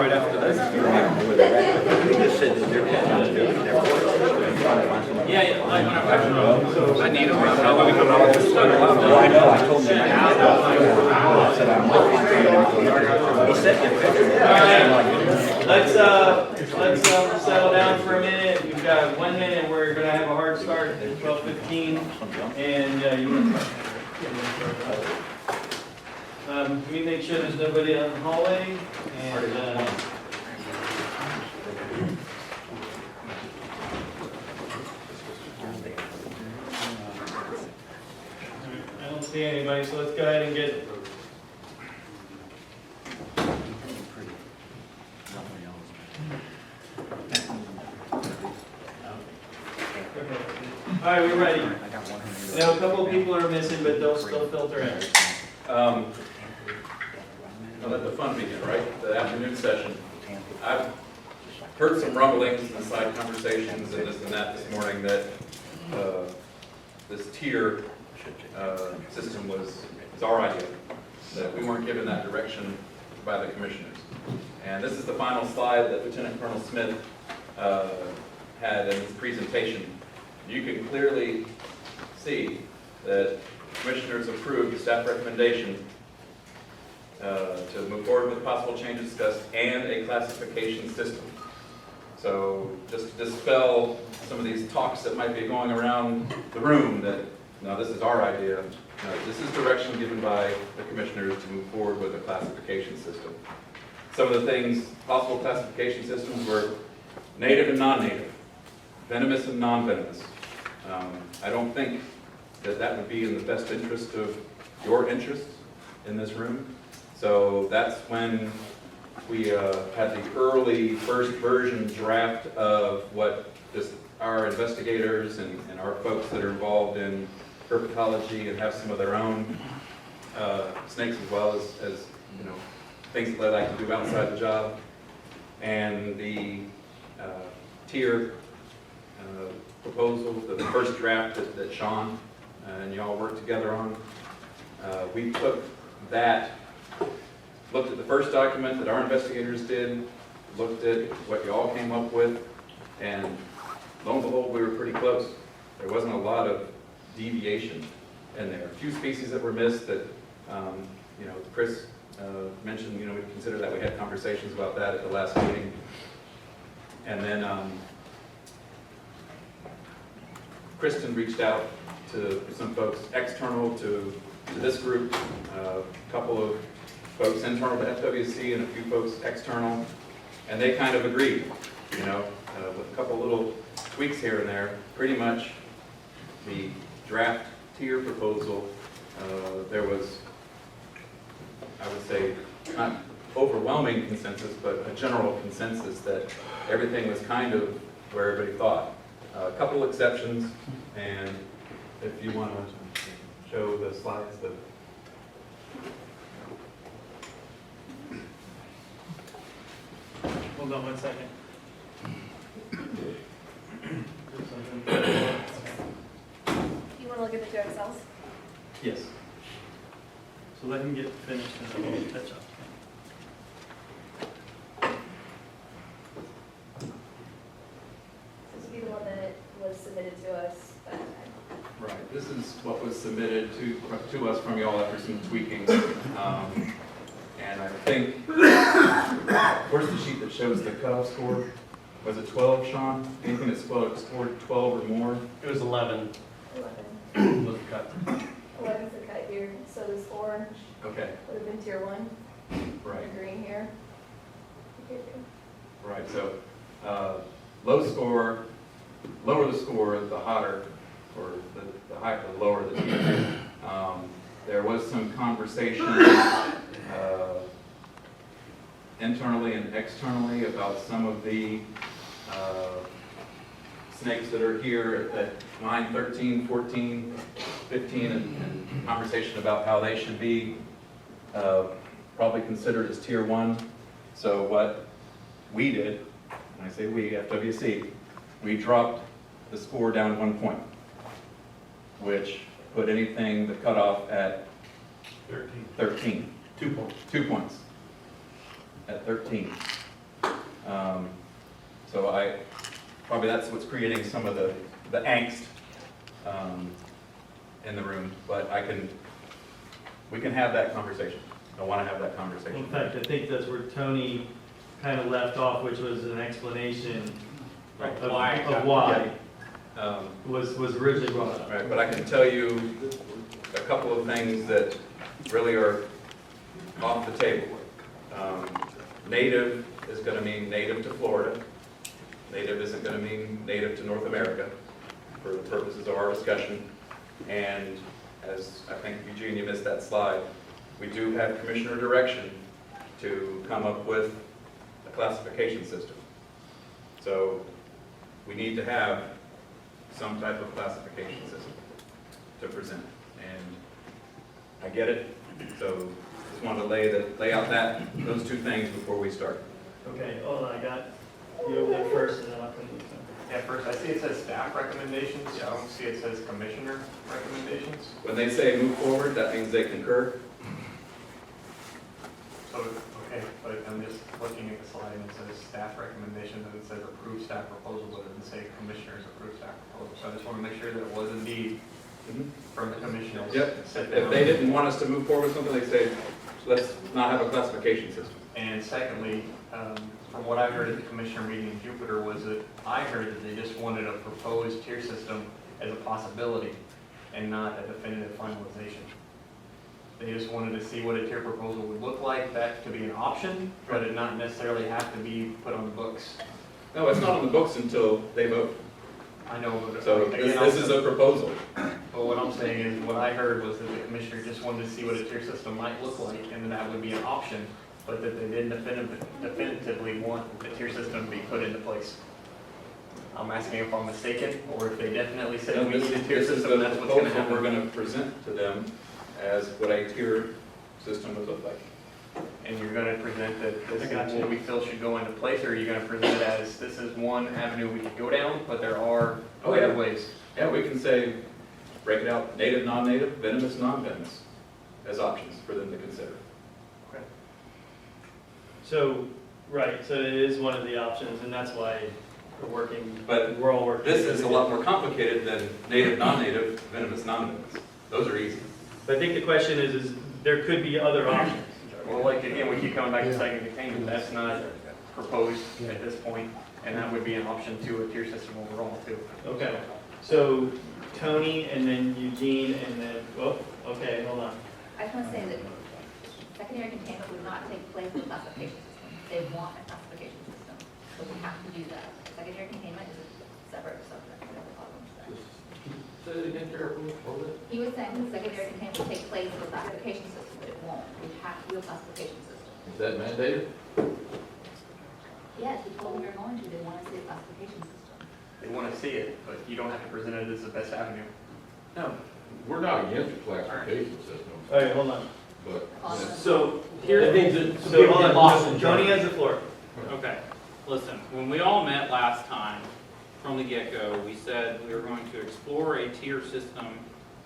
right after this. They just said that they're catching it. They're trying to find somebody. Yeah, like when I need them, I'm going to come out and just Oh, I know, I told them. I said I might find somebody. He said they're catching it. Let's settle down for a minute. We've got 1 minute. We're gonna have a hard start at 12:15, and you want to can we make sure there's nobody on the hallway? And I don't see anybody, so let's go ahead and get. All right, we're ready. Now, a couple of people are missing, but they'll still filter in. I'll let the fun begin, right? The afternoon session. I've heard some rumblings and side conversations and this and that this morning that this tier system was our idea, that we weren't given that direction by the commissioners. And this is the final slide that Lieutenant Colonel Smith had in his presentation. You can clearly see that commissioners approved the staff recommendation to move forward with possible changes discussed and a classification system. So just to dispel some of these talks that might be going around the room that, no, this is our idea. No, this is direction given by the commissioners to move forward with a classification system. Some of the things, possible classification systems were native and non-native, venomous and non-venomous. I don't think that that would be in the best interest of your interests in this room. So that's when we had the early first version draft of what just our investigators and our folks that are involved in herpetology and have some of their own snakes as well as you know, things that they like to do outside the job. And the tier proposal, the first draft that Sean and y'all worked together on, we took that, looked at the first document that our investigators did, looked at what y'all came up with, and lo and behold, we were pretty close. There wasn't a lot of deviation in there. A few species that were missed that, you know, Chris mentioned, you know, we considered that. We had conversations about that at the last meeting. And then Kristen reached out to some folks external to this group, a couple of folks internal to FWC and a few folks external, and they kind of agreed, you know, with a couple little tweaks here and there. Pretty much the draft tier proposal, there was, I would say, not overwhelming consensus, but a general consensus that everything was kind of where everybody thought. A couple exceptions, and if you want to show the slides. Hold on 1 second. You want to look at the two Excels? Yes. So let him get finished and then we'll catch up. This would be the one that was submitted to us that time. Right, this is what was submitted to us from y'all after some tweaking. And I think, where's the sheet that shows the cutoff score? Was it 12, Sean? Anything that scored 12 or more? It was 11. 11. Was cut. 11's the cut here. So this orange Okay, would have been tier 1. right, And green here. Tier 2. right. So low score, lower the score, the hotter, or the higher, the lower the tier. There was some conversation internally and externally about some of the snakes that are here at line 13, 14, 15, and conversation about how they should be probably considered as tier 1. So what we did, when I say we, FWC, we dropped the score down 1 point, which put anything, the cutoff at 13. 2 points. 2 points at 13. So probably that's what's creating some of the angst in the room, but we can have that conversation. I want to have that conversation. In fact, I think that's where Tony kind of left off, which was an explanation Right. of why Um, was originally brought up. Right, but I can tell you a couple of things that really are off the table. Native is going to mean native to Florida. Native isn't going to mean native to North America for the purposes of our discussion. And as I think Eugene, you missed that slide, we do have commissioner direction to come up with a classification system. So we need to have some type of classification system to present. And I get it, so just wanted to lay out those two things before we start. Okay, hold on, I got you over there first, and then I'll come to you. Yeah, first, I see it says staff recommendations, I don't see it says commissioner recommendations. When they say move forward, that means they concur. So, okay, but I'm just looking at the slide and it says staff recommendations and it says approved staff proposal, but it doesn't say commissioners approved staff proposal. So I just want to make sure that it was indeed from the commissioners. Yep, Sit if down. they didn't want us to move forward with something, they say, let's not have a classification system. And secondly, from what I heard at the commissioner meeting in Jupiter was that I heard that they just wanted a proposed tier system as a possibility and not a definitive finalization. They just wanted to see what a tier proposal would look like, that could be an option, but it not necessarily have to be put on the books. No, it's not on the books until they vote. I know, but So again, this is a proposal. but what I'm saying is, what I heard was that the commissioner just wanted to see what a tier system might look like, and that would be an option, but that they didn't definitively want the tier system to be put into place. I'm asking if I'm mistaken, or if they definitely said we need a tier This is system, the that's what's gonna proposal we're happen. going to present to them as what a tier system would look like. And you're gonna present that this I got is you. what we feel should go into place, or are you gonna present it as, this is one avenue we could go down, but there are Oh, yeah. other ways? Yeah, we can say, break it out, native, non-native, venomous, non-venomous, as options for them to consider. So, right, so it is one of the options, and that's why But we're all working. this is a lot more complicated than native, non-native, venomous, non-venomous. Those are easy. But I think the question is there could be other options. Well, like, again, we keep coming back to second containment, that's not proposed at this point, and that would be an option to a tier system overall too. Okay, so Tony, and then Eugene, and then, oh, okay, hold on. I just want to say that secondary containment would not take place with classification system. They want a classification system, so we have to do that. Secondary containment is a separate subject. We have a problem with that. He was saying that secondary containment would take place with a classification system, but it won't. We have to do a classification system. Is that mandated? Yes, we told them we were going to. They want to see a classification system. They wanna see it, but you don't have to present it as the best avenue. No. We're not against a classification system, All right, hold on. but. So, here, That means that some so people hold get lost on, in Tony Germany. has the floor. Okay, listen, when we all met last time, from the get-go, we said we were going to explore a tier system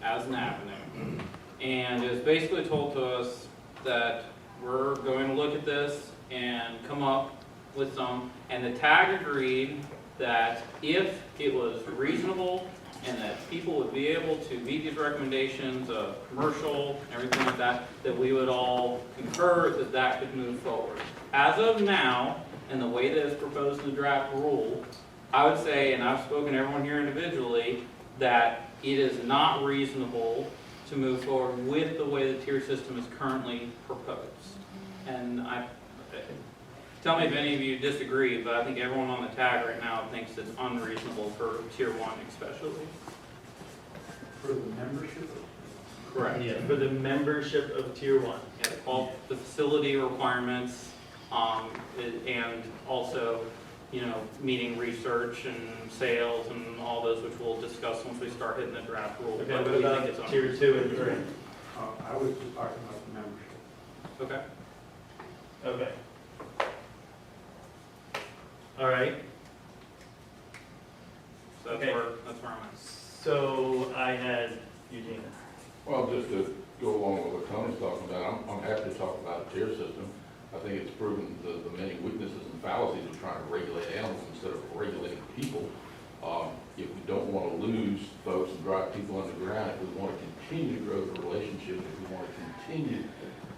as an avenue. And it was basically told to us that we're going to look at this and come up with some, and the TAG agreed that if it was reasonable and that people would be able to meet these recommendations of commercial, everything like that, that we would all concur that that could move forward. As of now, and the way that it's proposed in the draft rule, I would say, and I've spoken to everyone here individually, that it is not reasonable to move forward with the way the tier system is currently proposed. And tell me if any of you disagree, but I think everyone on the tag right now thinks it's unreasonable for tier 1 especially. For the membership? Correct. Yeah, for the membership of Tier 1. Yeah, all the facility requirements, and also, you know, meeting research and sales and all those, which we'll discuss once we start hitting the draft rule. Okay, But what we about think it's Tier 2 and 3? I was just talking about the membership. Okay. Okay. All right, So that's Okay. that's where I'm at. so I had Eugene. Well, just to go along with what Tony's talking about, I'm happy to talk about a tier system. I think it's proven the many weaknesses and fallacies of trying to regulate animals instead of regulating people. If we don't want to lose folks and drive people underground, if we want to continue to grow the relationship, if we want to continue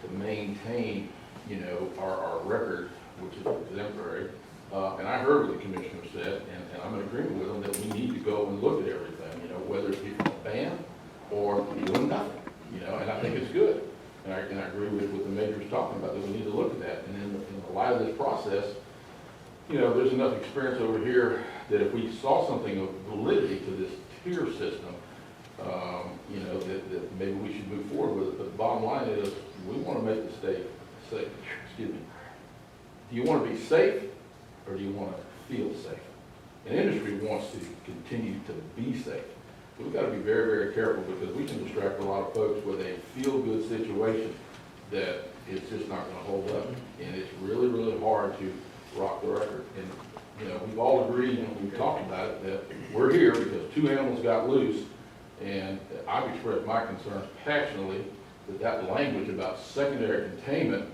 to maintain, you know, our record, which is exemplary. And I heard what the commissioner said, and I'm in agreement with him that we need to go and look at everything, you know, whether it be from a ban or doing nothing, you know, and I think it's good. And I agree with what the mayor's talking about, that we need to look at that. And in the light of this process, you know, there's enough experience over here that if we saw something of validity to this tier system, you know, that maybe we should move forward with it. But the bottom line is, we want to make the state safe. Excuse me. Do you want to be safe, or do you want to feel safe? And industry wants to continue to be safe. So we've got to be very, very careful, because we can distract a lot of folks with a feel-good situation that it's just not going to hold up. And it's really, really hard to rock the record. And, you know, we've all agreed, and we've talked about it, that we're here because 2 animals got loose. And I've expressed my concerns passionately that that language about secondary containment,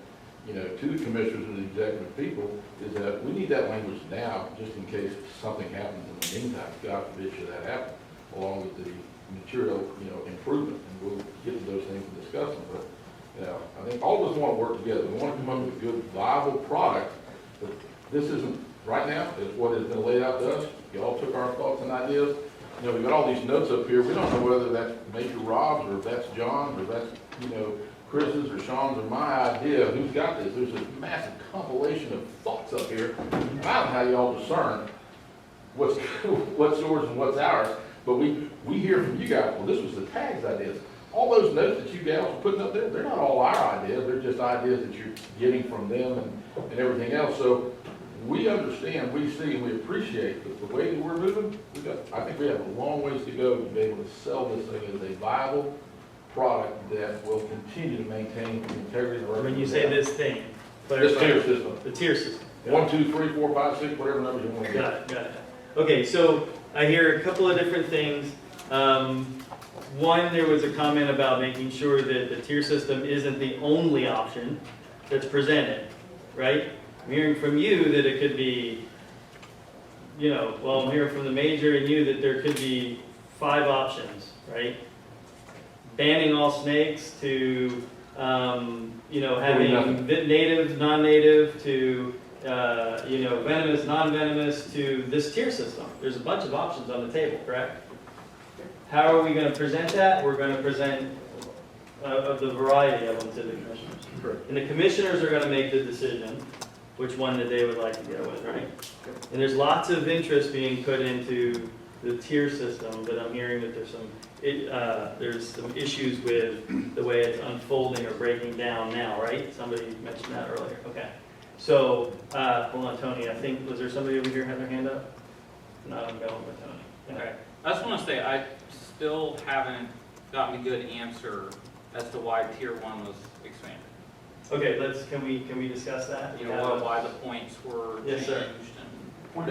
you know, to the commissioners and the executive people, is that we need that language now, just in case something happens in the meantime. God forbid should that happen, along with the material, you know, improvement. And we'll get to those things and discuss them. But, you know, I think all of us want to work together. We want to come up with a good, viable product. But this isn't, right now, is what has been laid out to us. You all took our thoughts and ideas. You know, we've got all these notes up here. We don't know whether that's Major Rob's, or if that's John's, or if that's, you know, Chris's or Sean's, or my idea. Who's got this? There's a massive compilation of thoughts up here. And I don't know how y'all discern what's yours and what's ours, but we hear from you guys, well, this was the TAG's ideas. All those notes that you guys are putting up there, they're not all our ideas. They're just ideas that you're getting from them and everything else. So we understand, we see, and we appreciate the way that we're moving. I think we have a long ways to go to be able to sell this thing as a viable product that will continue to maintain the integrity of our. When you say this thing, This clarify. tier system. The tier system. 1, 2, 3, 4, 5, 6, whatever numbers you want to get. Got it. Okay, so I hear a couple of different things. One, there was a comment about making sure that the tier system isn't the only option that's presented, right? I'm hearing from you that it could be, you know, well, I'm hearing from the major and you that there could be 5 options, right? Banning all snakes to, you know, having native, non-native, to, you know, venomous, non-venomous, to this tier system. There's a bunch of options on the table, correct? How are we going to present that? We're going to present of the variety of them to the commissioners. Correct. And the commissioners are going to make the decision which one that they would like to go with, right? And there's lots of interest being put into the tier system, but I'm hearing that there's some issues with the way it's unfolding or breaking down now, right? Somebody mentioned that earlier. Okay. So, hold on, Tony. I think, was there somebody over here had their hand up? No, I'm going with Tony. Okay. I just want to say, I still haven't gotten a good answer as to why Tier 1 was expanded. Okay, can we discuss that? You know, why the points were Yes, changed. sir. And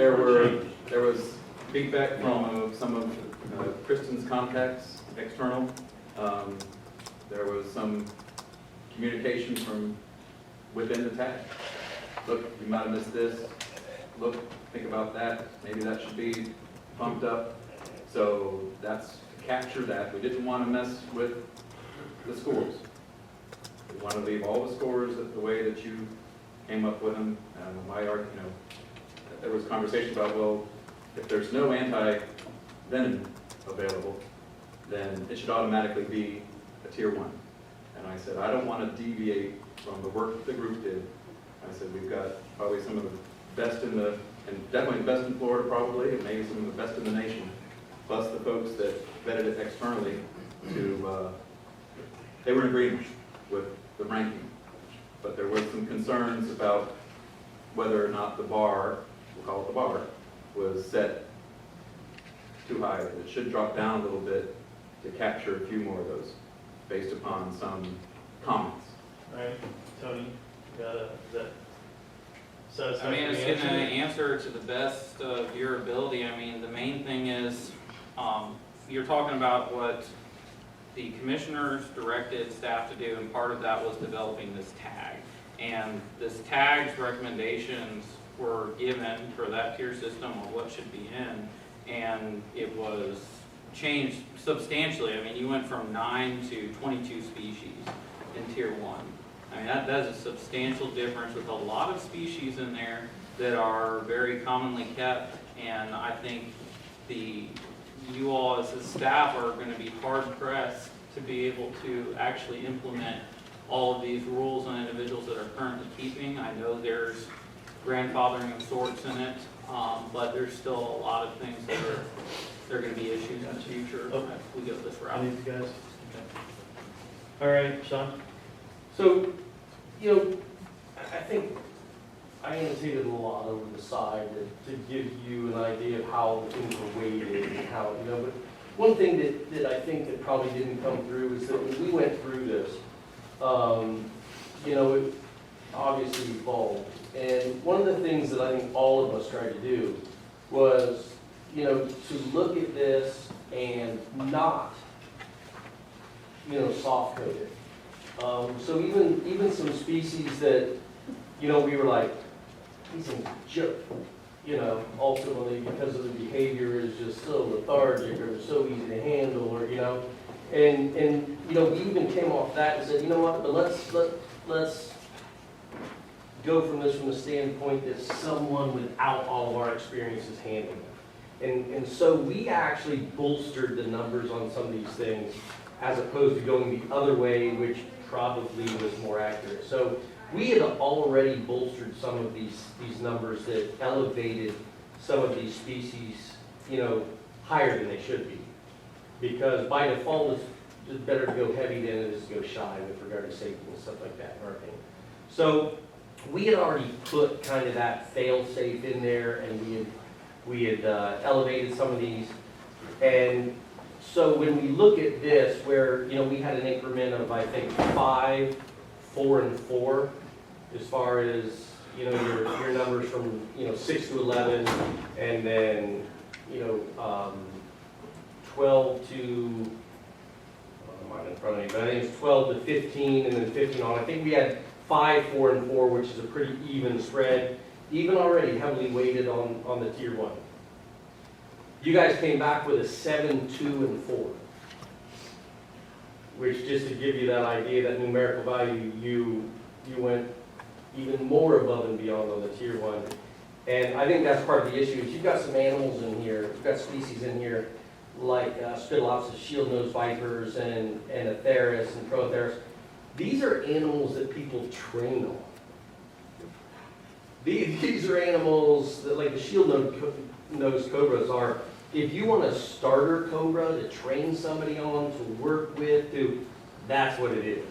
There was feedback from some of Kristen's contacts, external. There was some communication from within the TAG. Look, you might have missed this. Look, think about that. Maybe that should be bumped up. So that's to capture that. We didn't want to mess with the scores. We want to leave all the scores the way that you came up with them. There was conversation about, well, if there's no anti-venom available, then it should automatically be a Tier 1. And I said, I don't want to deviate from the work that the group did. I said, we've got probably some of the best and definitely the best in Florida probably, and maybe some of the best in the nation, plus the folks that vetted it externally they were in agreement with the ranking. But there was some concerns about whether or not the bar, we'll call it the bar, was set too high. It should drop down a little bit to capture a few more of those based upon some comments. All right, Tony, you got that I satisfactory mean, it's going to answer? answer to the best of your ability. I mean, the main thing is, you're talking about what the commissioners directed staff to do, and part of that was developing this tag. And this tag's recommendations were given for that tier system or what should be in, and it was changed substantially. I mean, you went from 9 to 22 species in tier 1. I mean, that is a substantial difference with a lot of species in there that are very commonly kept, and I think you all as a staff are going to be hard pressed to be able to actually implement all of these rules on individuals that are currently keeping. I know there's grandfathering of sorts in it, but there's still a lot of things that are going to be issues in the future Okay. if we go this route. Any of you guys? Okay. All right, Sean? So, you know, I think I annotated a lot over the side to give you an idea of how things are weighted and how, you know, but one thing that I think that probably didn't come through is that when we went through this, you know, it obviously evolved. And one of the things that I think all of us tried to do was, you know, to look at this and not, you know, soft code it. So even some species that, you know, we were like, these things are joke, you know, ultimately because of the behavior is just so lethargic or so easy to handle, or, you know, and you know, we even came off that and said, you know what, but let's go from this from the standpoint that someone without all of our experience is handling it. And so we actually bolstered the numbers on some of these things as opposed to going the other way, which probably was more accurate. So we had already bolstered some of these numbers that elevated some of these species, you know, higher than they should be. Because by default, it's better to go heavy than it is to go shy with regard to safety and stuff like that, in our opinion. So we had already put kind of that fail-safe in there, and we had elevated some of these. And so when we look at this, where, you know, we had an increment of, I think, 5, 4, and 4, as far as, you know, your numbers from, you know, 6 to 11, and then, you know, 12 to, mine in front of me, but I think it's 12 to 15, and then 15 on. I think we had 5, 4, and 4, which is a pretty even spread, even already heavily weighted on the tier 1. You guys came back with a 7, 2, and 4, which, just to give you that idea, that numerical value, you went even more above and beyond on the tier 1. And I think that's part of the issue, is you've got some animals in here, you've got species in here, like Spitalops, shield-nosed vipers, and Atheris and Protheris. These are animals that people train on. These are animals that, like the shield-nosed cobras are, if you want a starter cobra to train somebody on, to work with, that's what it is.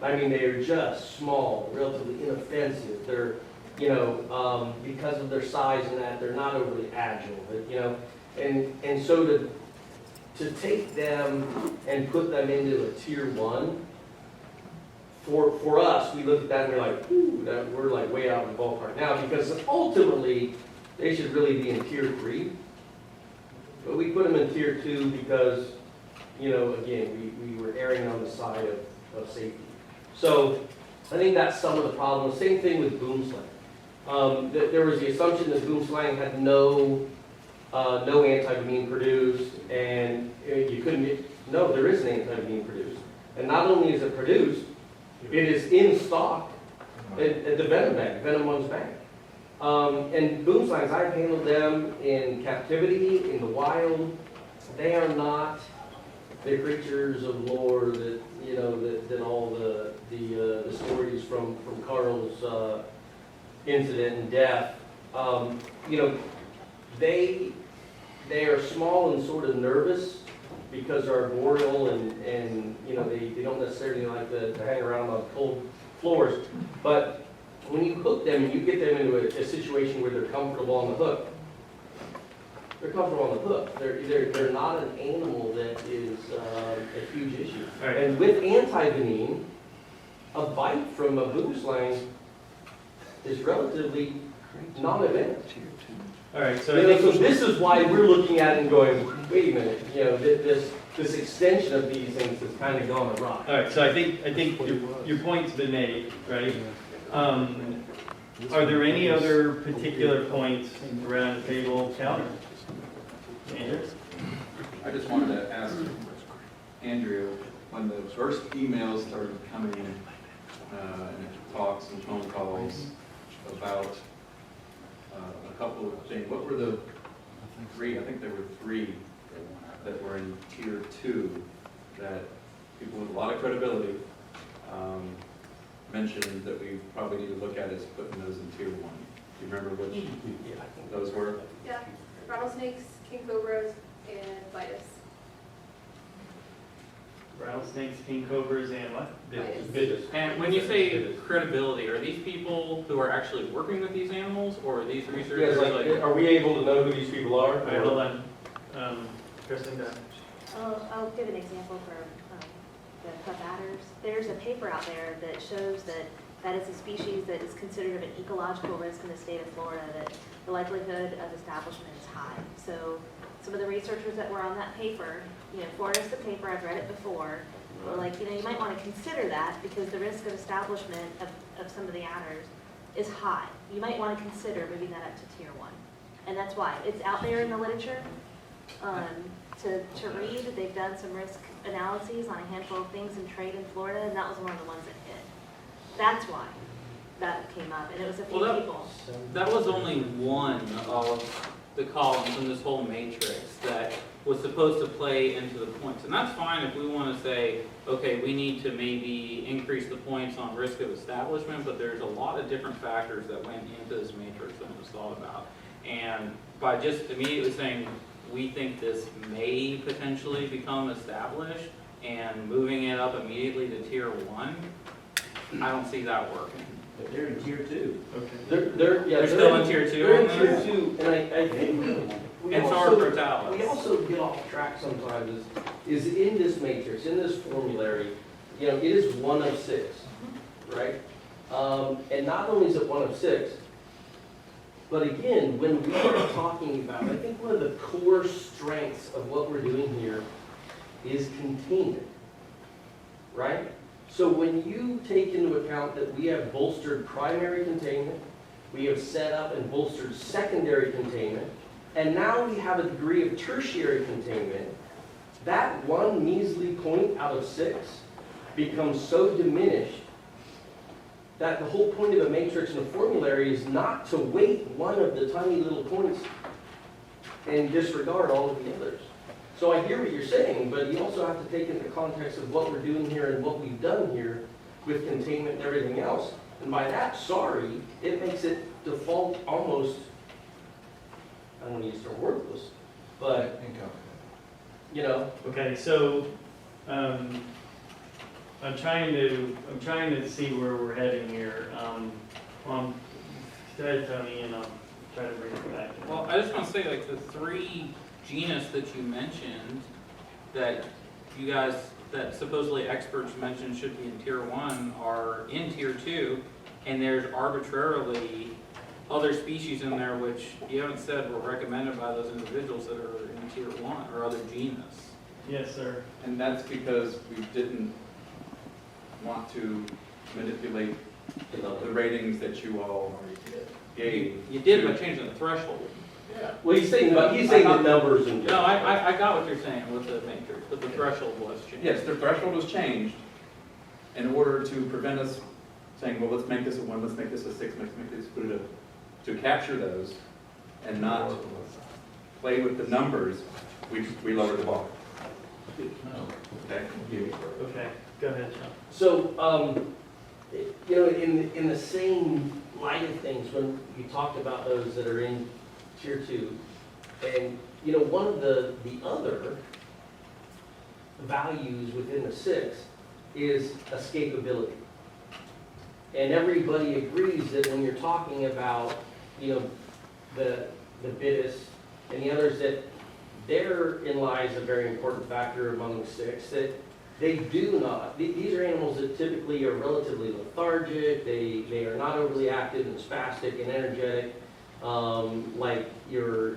I mean, they are just small, relatively inoffensive. They're, you know, because of their size and that, they're not overly agile, but, you know, and so to take them and put them into a tier 1, for us, we look at that and we're like, ooh, we're like way out in the ballpark now, because ultimately they should really be in tier 3. But we put them in tier 2 because, you know, again, we were erring on the side of safety. So I think that's some of the problems. Same thing with boomslang. There was the assumption that boomslang had no antivenin produced, and you couldn't get, no, there is an antivenin produced. And not only is it produced, it is in stock at the Venom Bank, Venomous Bank. And boomslangs, I've handled them in captivity, in the wild. They are not the creatures of lore that, you know, that all the stories from Carl's incident and death. You know, they are small and sort of nervous because they're arboreal, and you know, they don't necessarily like to hang around on cold floors. But when you hook them and you get them into a situation where they're comfortable on the hook, they're comfortable on the hook. They're not an animal that is a huge issue. Right. And with antivenin, a bite from a boomslang is relatively non-event. All right, so You I know, think so this is why we're looking at it and going, wait a minute, you know, this extension of these things has kind of gone awry. all right, so I think your point's been made, right? Are there any other particular points around the table counter? Andrew? I just wanted to ask Andrew, when the first emails started coming in, and talks and phone calls about a couple of things, what were the three? I think there were three that were in tier 2 that people with a lot of credibility mentioned that we probably need to look at as putting those in tier 1. Do you remember which those were? Yeah, rattlesnakes, king cobras, and vitus. Rattlesnakes, king cobras, and what? Vitus. And when you say credibility, are these people who are actually working with these animals, or are these researchers like? Are we able to know who these people are? All right, hold on. Kristen, go ahead. I'll give an example for the puff adders. There's a paper out there that shows that it's a species that is considered of an ecological risk in the state of Florida, that the likelihood of establishment is high. So some of the researchers that were on that paper, forwarded us the paper, I've read it before, were like, you might want to consider that because the risk of establishment of some of the adders is high. You might want to consider moving that up to tier 1. And that's why. It's out there in the literature. To read, they've done some risk analyses on a handful of things in trade in Florida, and that was one of the ones that hit. That's why that came up, and it was a few people. That was only one of the columns in this whole matrix that was supposed to play into the points. And that's fine if we want to say, okay, we need to maybe increase the points on risk of establishment, but there's a lot of different factors that went into this matrix that was thought about. And by just immediately saying, we think this may potentially become established and moving it up immediately to tier 1, I don't see that working. But they're in tier 2. Okay. They're still in tier 2 They're in on tier this? 2, and I think we And so also, are Reptiles. we also get off track sometimes is in this matrix, in this formulary, it is 1 of 6, right? And not only is it 1 of 6, but again, when we are talking about, I think one of the core strengths of what we're doing here is containment, right? So when you take into account that we have bolstered primary containment, we have set up and bolstered secondary containment, and now we have a degree of tertiary containment, that one measly point out of 6 becomes so diminished that the whole point of a matrix and a formulary is not to weight one of the tiny little points and disregard all of the others. So I hear what you're saying, but you also have to take into context of what we're doing here and what we've done here with containment and everything else. And by that, sorry, it makes it default almost, I don't want to use the term worthless, but, Okay, so I'm trying to see where we're heading here. Go ahead, Tony, and I'll try to bring it back. Well, I just want to say, like, the 3 genus that you mentioned that you guys, that supposedly experts mentioned should be in tier 1 are in tier 2, and there's arbitrarily other species in there which you haven't said were recommended by those individuals that are in tier 1 or other genus. Yes, sir. And that's because we didn't want to manipulate the ratings that you all gave. You did by changing the threshold. well, he's saying the numbers and. No, I got what you're saying with the matrix, but the threshold was changed. Yes, the threshold was changed in order to prevent us saying, well, let's make this a 1, let's make this a 6, let's make this, put it to capture those and not play with the numbers, we lowered the bar. Okay? Okay, go ahead, John. So, in the same light of things, when you talked about those that are in tier 2, and, one of the other values within the 6 is escapability. And everybody agrees that when you're talking about, the Bitis and the others, that therein lies a very important factor among the 6, that they do not, these are animals that typically are relatively lethargic, they are not overly active and spastic and energetic, like your,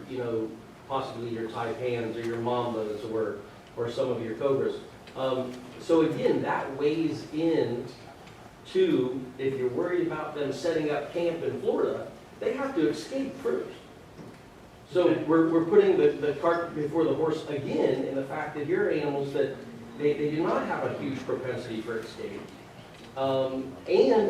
possibly your taipans or your mambas or some of your cobras. So again, that weighs in Two, if you're worried about them setting up camp in Florida, they have to escape first. So we're putting the cart before the horse again in the fact that here are animals that they do not have a huge propensity for escape. And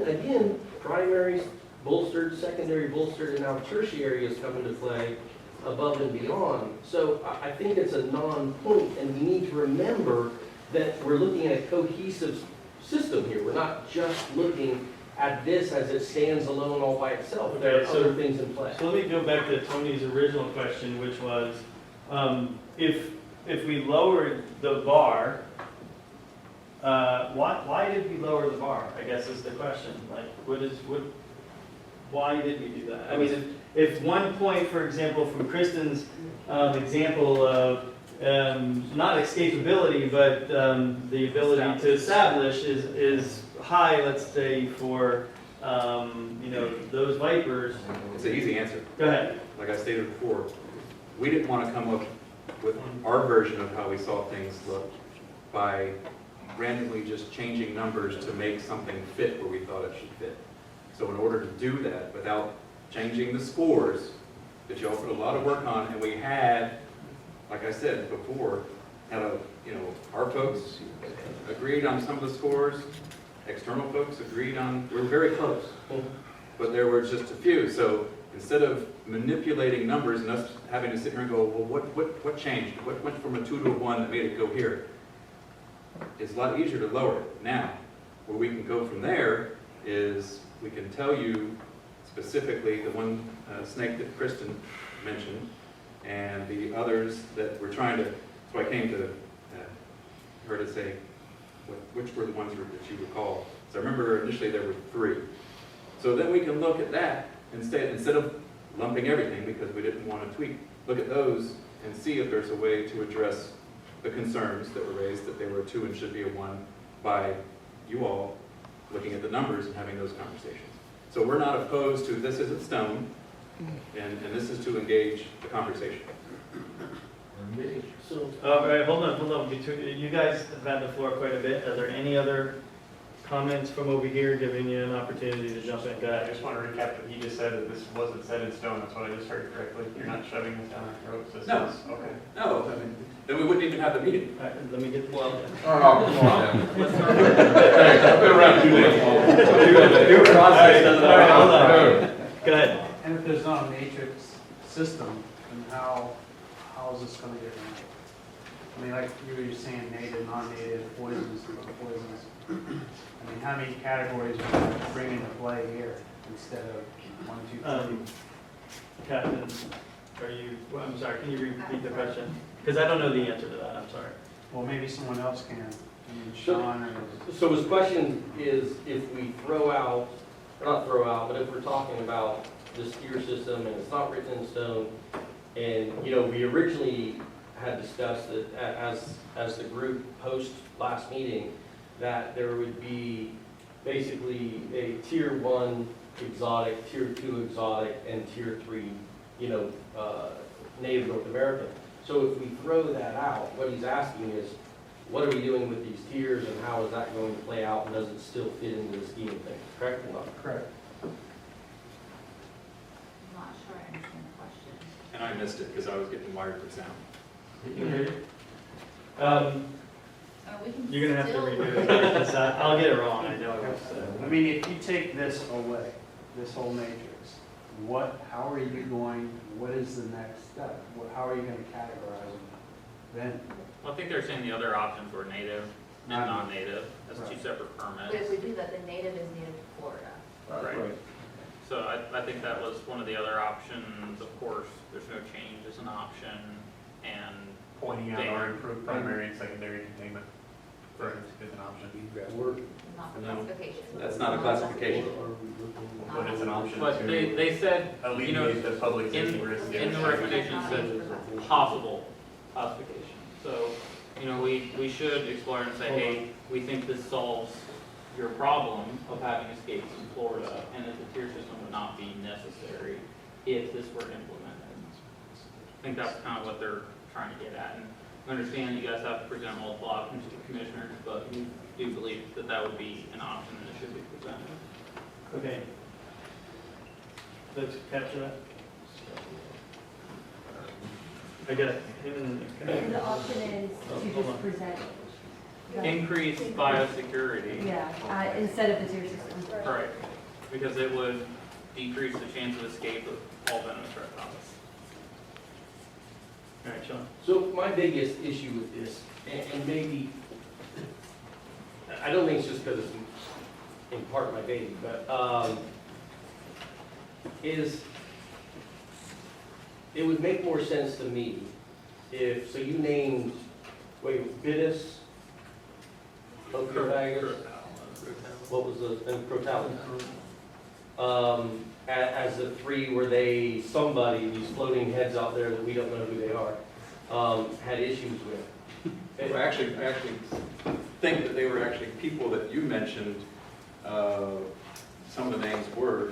again, primaries bolstered, secondary bolstered, and now tertiary is coming to play above and beyond. So I think it's a non-point, and we need to remember that we're looking at a cohesive system here. We're not just looking at this as it stands alone all by itself. There are Okay, so- other things in play. So let me go back to Tony's original question, which was, if we lowered the bar, why did we lower the bar, I guess is the question. Like, why did we do that? I mean, if 1 point, for example, from Kristen's example of not escapability, but the ability to establish is high, let's say, for those vipers. It's an easy answer. Go ahead. Like I stated before, we didn't want to come up with our version of how we saw things look by randomly just changing numbers to make something fit where we thought it should fit. So in order to do that without changing the scores that you all put a lot of work on, and we had, like I said before, our folks agreed on some of the scores, external folks agreed on, we were very close, but there were just a few. So instead of manipulating numbers and us having to sit here and go, well, what changed? What went from a 2 to a 1 that made it go here? It's a lot easier to lower it. Now, where we can go from there is we can tell you specifically the one snake that Kristen mentioned and the others that we're trying to, so I came to her to say, which were the ones that you recall. So I remember initially there were 3. So then we can look at that instead of lumping everything because we didn't want to tweak. Look at those and see if there's a way to address the concerns that were raised that they were a 2 and should be a 1 by you all looking at the numbers and having those conversations. So we're not opposed to this isn't stone, and this is to engage the conversation. So, All right, hold on. You guys have had the floor quite a bit. Are there any other comments from over here, giving you an opportunity to jump in? Go I ahead. just want to recap that he just said that this wasn't set in stone, that's what I just heard correctly. You're not shoving this down our throats. This No. is- Okay. No, then we wouldn't even have the meeting. All right, let me get this. Oh, come on now. Let's start. I've been around 2 days. Your process doesn't. All right, hold on. Go ahead. And if there's not a matrix system, then how is this gonna get handled? I mean, like you were saying, native, non-native, poisonous, non-poisonous. I mean, how many categories are you bring into play here instead of 1, 2, 3? Captain, I'm sorry, can you repeat the question? Because I don't know the answer to that, I'm sorry. Well, maybe someone else can. I mean, Sean or... So his question is, if we throw out, not throw out, but if we're talking about this tier system and it's not written in stone, and, we originally had discussed that as the group post last meeting, that there would be basically a tier 1 exotic, tier 2 exotic, and tier 3, native North American. So if we throw that out, what he's asking is, what are we doing with these tiers and how is that going to play out and does it still fit into the scheme of things, correct or not? Correct. I'm not sure I understand the question. And I missed it because I was getting wired for sound. You can hear it? We can You're gonna have to still- redo it, because I'll get it wrong, I know. I mean, if you take this away, this whole matrix, how are you going, what is the next step? How are you going to categorize them then? I think they're saying the other options were native and non-native. That's 2 separate But if permits. we do that, the native is native to Florida. Right. So I think that was one of the other options. Of course, there's no change as an option, and Pointing out our improved primary and secondary containment for is an option. Not the No, classification. that's not a classification. But it's an option but to they said, alleviate the public safety risk. in the recommendation said possible classification. So, we should explore and say, hey, we think this solves your problem of having escapes in Florida, and that the tier system would not be necessary if this were implemented. I think that's kind of what they're trying to get at. And I understand you guys have to present multiple options to the commissioners, but we do believe that that would be an option that should be presented. Okay. Let's capture that. I got it. And the option is to Hold on. just present. Increase biosecurity. Yeah, instead of the tier system. Correct. Because it would decrease the chance of escape of all venomous reptiles. All right, Sean. So my biggest issue with this, and maybe, I don't think it's just because it's in part my baby, but, is, it would make more sense to me if, so you named, Bitis, Ocala, what was the, and Reptile. As the three where they, somebody, these floating heads out there that we don't know who they are, had issues with. I actually think that they were actually people that you mentioned, some of the names were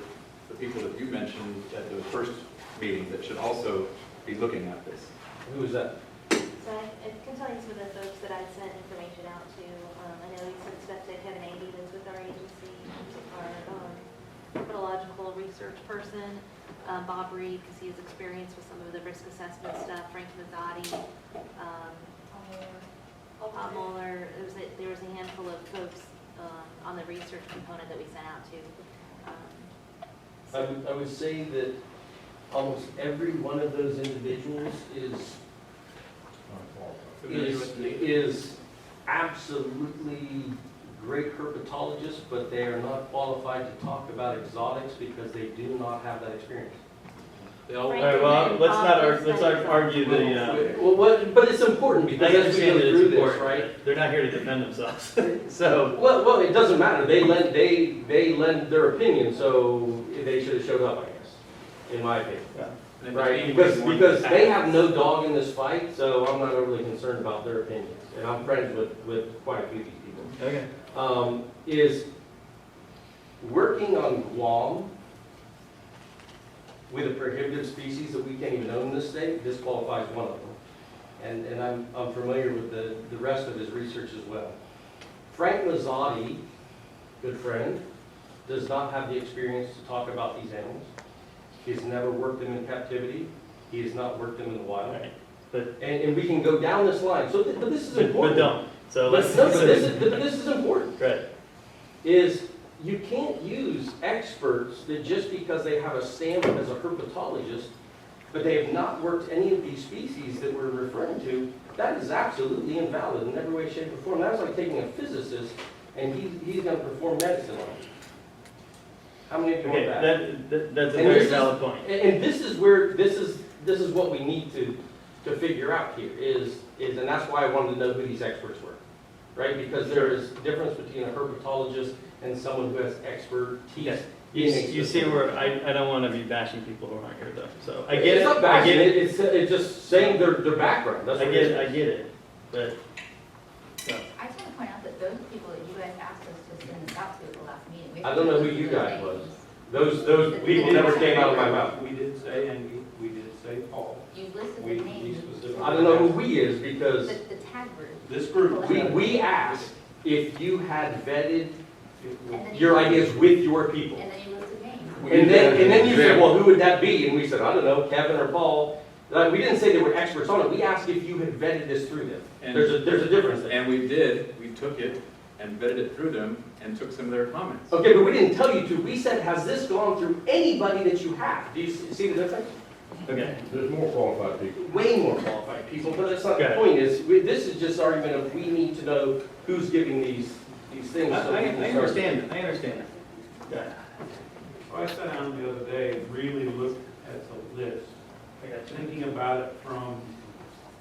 the people that you mentioned at the first meeting that should also be looking at this. Who was that? So I can tell you some of the folks that I'd sent information out to. I know you sent stuff to Kevin Ady, that's with our agency, our herpetological research person, Bob Reed, because he has experience with some of the risk assessment stuff, Frank Mazzotti, Bob Mueller. There was a handful of folks on the research component that we sent out to. I would say that almost every one of those individuals is absolutely great herpetologists, but they are not qualified to talk about exotics because they do not have that experience. They all All right, well, let's not argue the, But it's important I because as we understand go that through it's this, important. right? They're not here to defend themselves. So, Well, it doesn't matter. They lend their opinion, so they should have showed up, I guess, in my opinion. And Right, it because became more they have no dog in this fight, so I'm not overly concerned about their opinions. And I'm friends with quite a few of these people. okay. Is working on Guam with a prohibited species that we can't even own in this state disqualifies one of them. And I'm familiar with the rest of his research as well. Frank Mazzotti, good friend, does not have the experience to talk about these animals. He has never worked them in captivity. He has not worked them in the wild. Right. But, And we can go down this line. So, but this is but important. don't. So But let's. no, but this is important. Right. Is you can't use experts that just because they have a stamp as a herpetologist, but they have not worked any of these species that we're referring to, that is absolutely invalid in every way, shape, or form. That's like taking a physicist and he's going to perform medicine on it. How many of you Okay, want that? that's a And very this is- valid point. And this is where, this is what we need to figure out here, is, and that's why I wanted to know who these experts were, right? Because there is a difference between a herpetologist and someone who has expertise. You see where, I don't want to be bashing people who aren't here though, so I get It's it, not I bashing, get it, it's just saying their background, that's I what get it it, is. I get it, but, no. I just want to point out that those people that you guys asked us to send this out to at the last meeting. we I don't know who you guys was. Those people never came out of my mouth. We did say, and we did say Paul. You listed We the names. specifically. I don't know who we is because The tag group. This group. we asked if you had vetted And then your you- ideas with your people. And then you listed names. And then you said, well, who would that be? And we said, I don't know, Kevin or Paul. Like, we didn't say they were experts on it. We asked if you had vetted this through them. And- There's a difference there. And we took it and vetted it through them and took some of their comments. Okay, but we didn't tell you to. We said, has this gone through anybody that you have? Do you see the difference? Okay, There's more qualified people. Way more qualified people, but that's not the Okay. point. This is just argument of we need to know who's giving these things. I so we can start- understand it, I understand it. Yeah, I sat down the other day and really looked at the list, I got you. thinking about it from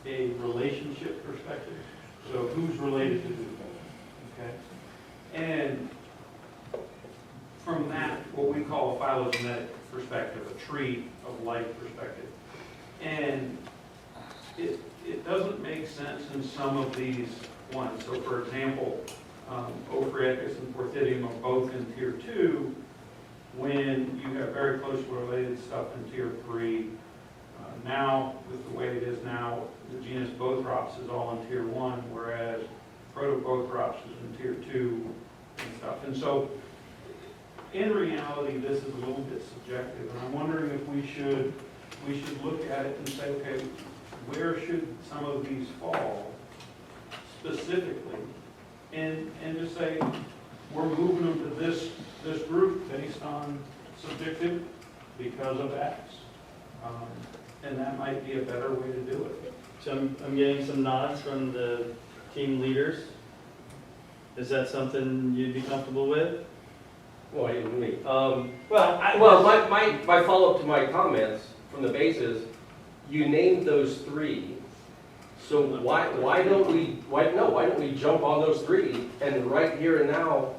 a relationship perspective. So who's related to who, okay? And from that, what we call a phylogenetic perspective, a tree of life perspective. And it doesn't make sense in some of these ones. So for example, Ophryaticus and Porthidium are both in tier 2, when you have very close related stuff in tier 3, Now, with the way it is now, the genus Bothrops is all in tier 1, whereas Protobothrops is in tier 2 and stuff. And so, in reality, this is a little bit subjective, and I'm wondering if we should look at it and say, okay, where should some of these fall specifically? And just say, we're moving them to this group based on subjective because of X. And that might be a better way to do it. So I'm getting some nods from the team leaders. Is that something you'd be comfortable with? Well, even me. Well, My follow-up to my comments from the base is, you named those 3, so why don't we jump on those 3 and right here and now,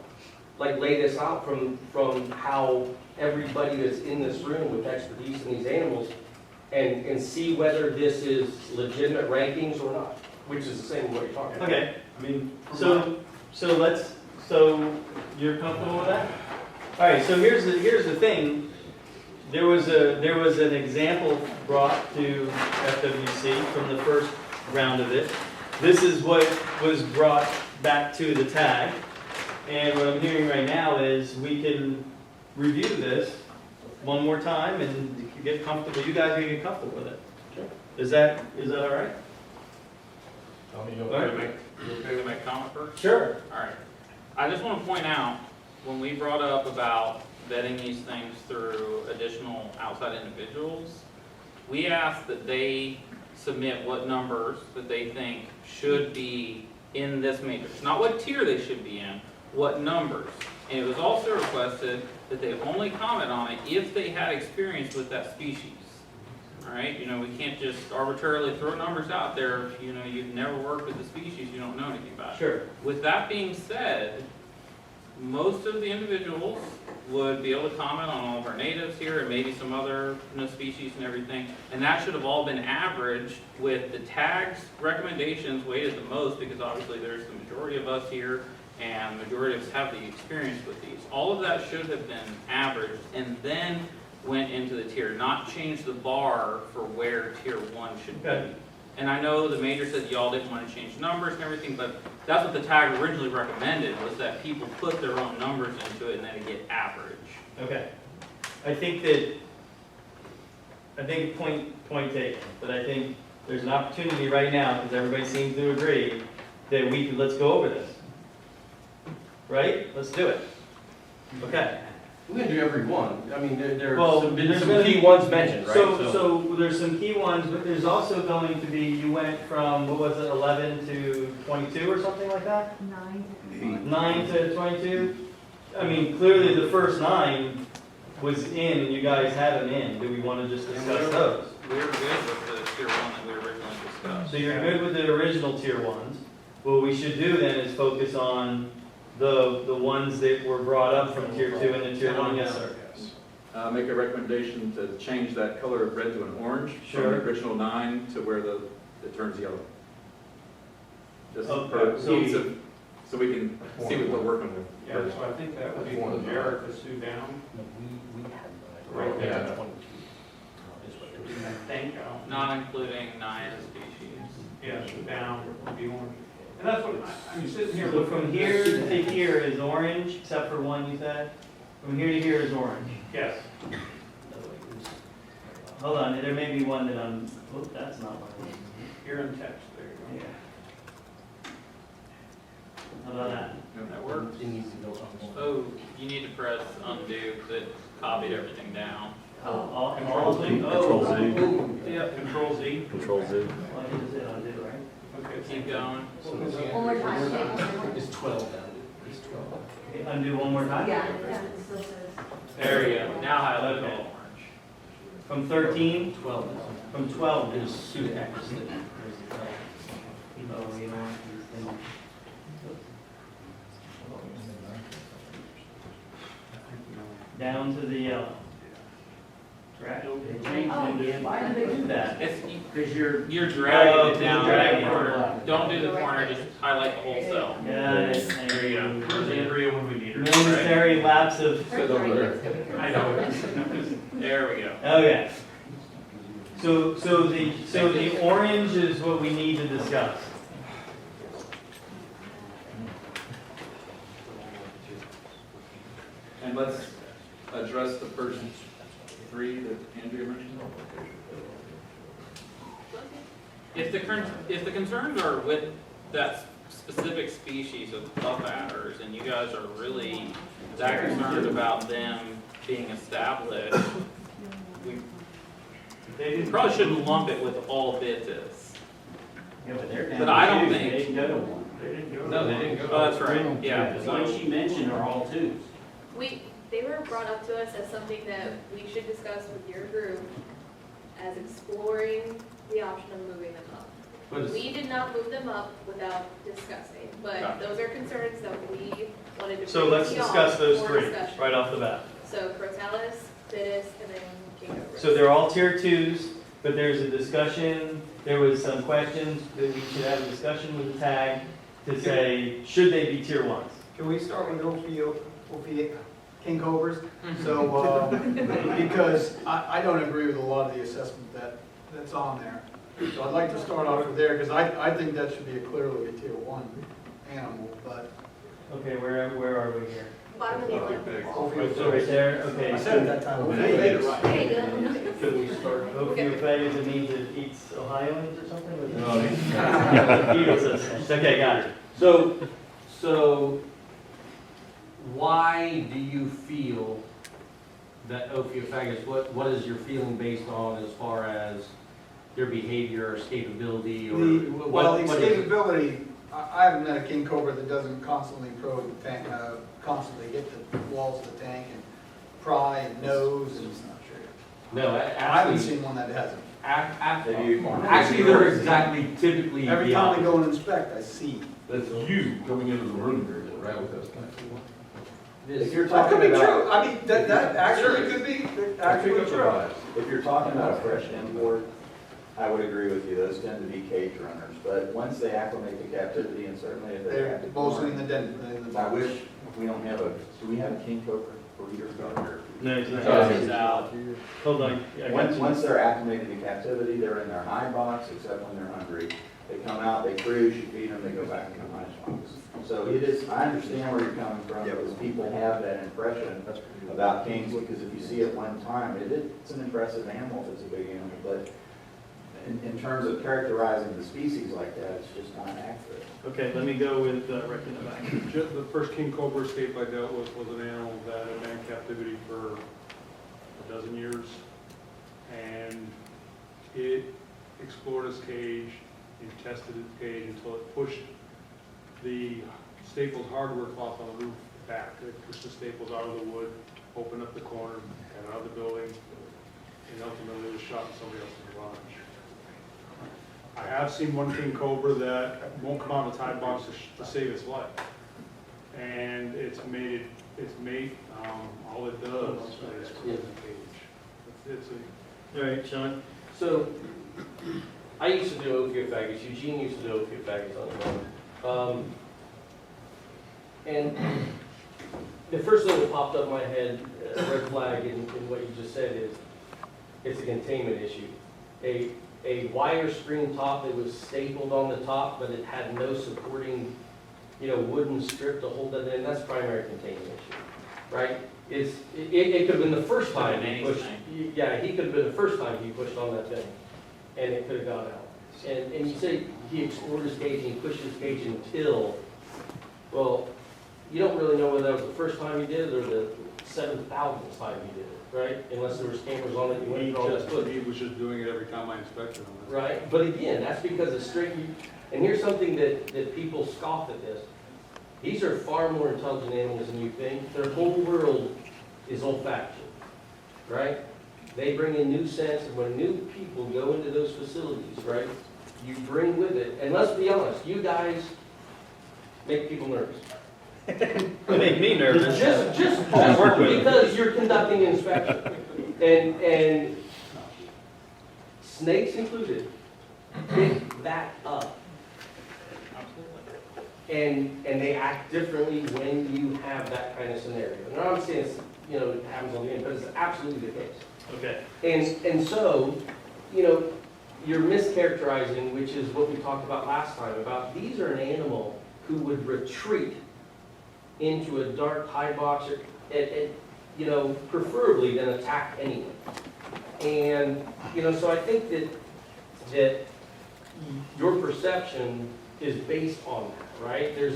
like lay this out from how everybody that's in this room with expertise in these animals and see whether this is legitimate rankings or not, which is the same what you're talking about. okay. I mean, So you're comfortable with that? All right, so here's the thing. There was an example brought to FWC from the first round of it. This is what was brought back to the tag. And what I'm hearing right now is we can review this one more time and get comfortable. You guys can get comfortable with it. Sure. Is that all right? Tony, you okay to make a comment first? Sure. All right. I just want to point out, when we brought up about vetting these things through additional outside individuals, we asked that they submit what numbers that they think should be in this matrix. Not what tier they should be in, what numbers. And it was also requested that they only comment on it if they had experience with that species. All right, we can't just arbitrarily throw numbers out there. You've never worked with the species, you don't know anything about it. Sure. With that being said, most of the individuals would be able to comment on all of our natives here and maybe some other species and everything. And that should have all been averaged with the tags recommendations weighted the most, because obviously there's the majority of us here and the majority of us have the experience with these. All of that should have been averaged and then went into the tier, not change the bar for where tier 1 should be. Okay. And I know the major said y'all didn't want to change numbers and everything, but that's what the tag originally recommended, was that people put their own numbers into it and then it get average. Okay. I think point taken, but I think there's an opportunity right now, because everybody seems to agree, that let's go over this. Right? Let's do it. Okay. We can do every one. I mean, there's Well, some there's gonna key be- ones mentioned, right? So there's some key ones, but there's also going to be, you went from, 11 to 22 or something like that? 9 to 22? I mean, clearly the first 9 was in, and you guys had them in. Do we want to just discuss those? We were good with the tier 1 that we originally discussed. So you're good with the original tier 1s. What we should do then is focus on the ones that were brought up from tier 2 into tier 1. Yes, sir. Make a recommendation to change that color of red to an orange from Sure. the original 9 to where it turns yellow. Just Okay, for so- ease of, so we can see what we're working with. yeah, so I think that would be from Jared to Sue down. Right there. I think, Not including 9 species. yeah, Sue down would be one. And that's what, I'm sitting here So looking. from here to here is orange, except for one you said? From here to here is orange. Yes. Hold on, there may be one that that's not one. Here in text, there you go. Yeah. How about that? That works. Oh, you need to press undo, because it copied everything down. Control Z. Yeah, Control Z. Control Z. Well, I can just hit undo, right? Okay, Keep going. One more time. It's 12 down. It's 12. Okay, undo one more time? Yeah, it still says. There you go. Now highlight Okay. all orange. From 13? 12 now. From 12 now. There's Sue X. Oh, you know what, these things. Down to the yellow. Right. They changed it again. Why did they do that? Because you're dragging it down. dragging it. Corner. Don't do the corner, just highlight the whole cell. Yeah, There you go. Where's Andrea when we need her? momentary lapse of, Sit over there. I know. There we go. okay. So the orange is what we need to discuss. And let's address the first three that Andrea mentioned. If the concerns are with that specific species of puff adders, and you guys are really that concerned about them being established, we probably shouldn't lump it with all bitches. Yeah, but they're down. But I don't to two. think- They didn't go to one. No, they didn't go. Oh, that's right, yeah. The ones she mentioned are all twos. They were brought up to us as something that we should discuss with your group as exploring the option of moving them up. We did not move them up without discussing, but Gotcha. those are concerns that we wanted to. So bring let's to y'all discuss those for three discussion. right off the bat. So Crotalis, Fitis, and then King Cobra. So they're all tier twos, but there's a discussion, there was some questions that we should have a discussion with the tag to say, should they be tier ones? Can we start with King Cobras? So, because I don't agree with a lot of the assessment that's on there. So I'd like to start off with there, because I think that should be clearly a tier one animal, but. Okay, where are we here? Bottom of the list. So right there, okay. I said it that time. There you go. Could we start, Ophiophagus, it means it eats Ohioans or something? No. Ecosystems. Okay, got it. So why do you feel that Ophiophagus, what is your feeling based on as far as their behavior or escapability or? Well, what is it? escapability, I haven't met a king cobra that doesn't constantly probe the tank, constantly hit the walls of the tank and pry and nose and. No, I haven't actually, seen one that hasn't. actually, they're exactly typically Every the time I opposite. go and inspect, I see. That's you coming into the room here that rattled us. This- If you're That could talking be about, true, I mean, that actually could be, actually true. if you're talking about a fresh import, I would agree with you, those tend to be cage runners, but once they acclimate to captivity, and certainly if they They're have to. mostly in the den, in the. I wish we don't have do we have a king cobra breeder here? No, he's He's out. Hold on. I got you. Once they're acclimated to captivity, they're in their hide box, except when they're hungry. They come out, they cruise, you feed them, they go back in the hide box. So it is, I understand where you're coming from, because people have that impression about kings, because if you see it one time, it's an impressive animal if it's a big animal, but in terms of characterizing the species like that, it's just not accurate. Okay, let me go with Rick in the back. The first king cobra escape I dealt with was an animal that had been in captivity for a dozen years. And it explored its cage, it tested its cage until it pushed the stapled hardware cloth on the roof back. It pushed the staples out of the wood, opened up the corner, got out of the building, and ultimately was shot in somebody else's garage. I have seen one king cobra that won't come out of its hide box to save its life. And its mate, all it does is close the cage. It's a, All right, Sean. So, I used to do Ophiophagus, Eugene used to do Ophiophagus on the road. And the first thing that popped up in my head, red flag in what you just said is, it's a containment issue. A wire screen top that was stapled on the top, but it had no supporting, wooden strip to hold that in, that's primary containment issue, right? It could have been the first time he pushed, yeah, he could have been the first time he pushed on that thing, and it could have got out. And you say he explored his cage and he pushed his cage until, well, you don't really know whether that was the first time he did it or the 7,000th time he did it, right? Unless there was cameras on it, you went through all that footage. he was just doing it every time I inspected him. Right, but again, that's because it's straight, and here's something that people scoff at this. These are far more intelligent animals than you think. Their whole world is olfaction, right? They bring in new scents, and when new people go into those facilities, right, you bring with it, and let's be honest, you guys make people nervous. Make me nervous. Just work with it. because you're conducting an inspection. And snakes included, pick that up. And they act differently when you have that kind of scenario. And I'm not saying it happens on the end, but it's absolutely the case. Okay. And so, you know, you're mischaracterizing, which is what we talked about last time, about these are an animal who would retreat into a dark high box, you know, preferably than attack anyone. And, you know, so I think that your perception is based on that, right? I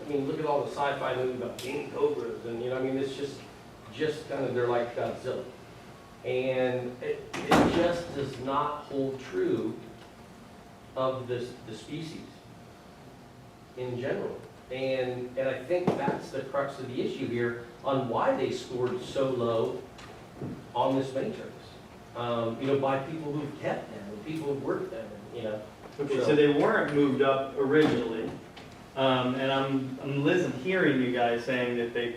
mean, look at all the sci-fi movies about king cobras, and, you know, I mean, it's just kind of, they're like Godzilla. And it just does not hold true of the species in general. And I think that's the crux of the issue here on why they scored so low on this matrix. You know, by people who've kept them, and people who've worked them, you know. Okay, so they weren't moved up originally, and I'm hearing you guys saying that the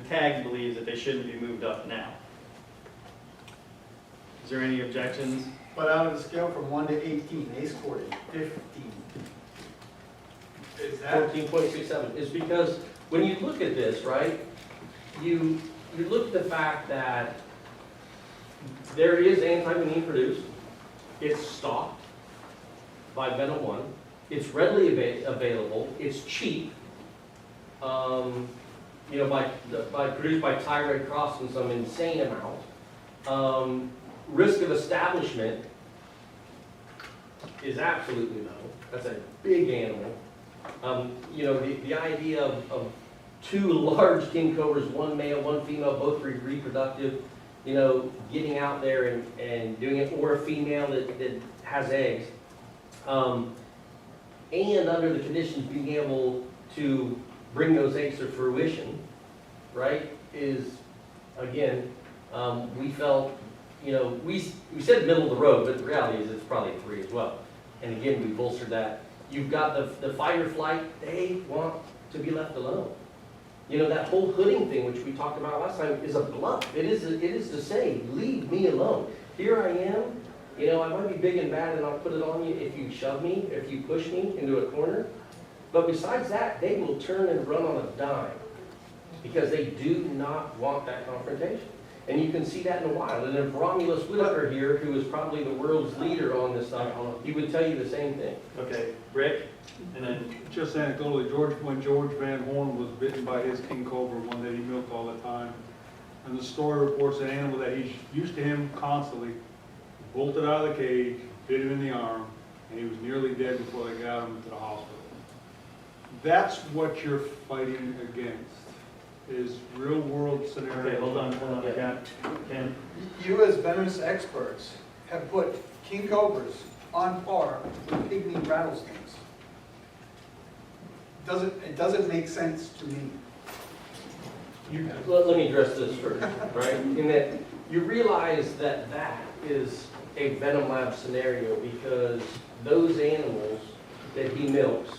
tag believes that they shouldn't be moved up now. Is there any objections? But out of the scale from 1 to 18, they scored a 15. Is that? 14.67 is because when you look at this, right, you look at the fact that there is antivenin produced, it's stocked by Venom 1, it's readily available, it's cheap, you know, produced by Thyroid Cross in some insane amount. Risk of establishment is absolutely low. That's a big animal. You know, the idea of two large king cobras, one male, one female, both reproductive, you know, getting out there and doing it, or a female that has eggs, and under the conditions being able to bring those eggs to fruition, right, is, again, we felt, you know, we said middle of the road, but the reality is it's probably 3 as well. And again, we bolstered that. You've got the fight or flight, they want to be left alone. You know, that whole hooding thing, which we talked about last time, is a bluff. It is to say, leave me alone. Here I am, you know, I might be big and bad and I'll put it on you if you shove me, if you push me into a corner. But besides that, they will turn and run on a dime because they do not want that confrontation. And you can see that in the wild. And if Romulus Whitaker here, who is probably the world's leader on this stuff, he would tell you the same thing. Okay, Rick, and then Just anecdotally, when George Van Horn was bitten by his king cobra, one that he milked all the time, and the story reports an animal that he's used to him constantly, bolted out of the cage, bit him in the arm, and he was nearly dead before they got him to the hospital. That's what you're fighting against, is real world scenarios. okay, hold on, I got Ken. You as venomous experts have put king cobras on par with pygmy rattlesnakes. It doesn't make sense to me. Let me address this first, right? In that you realize that is a Venom Lab scenario because those animals that he milks,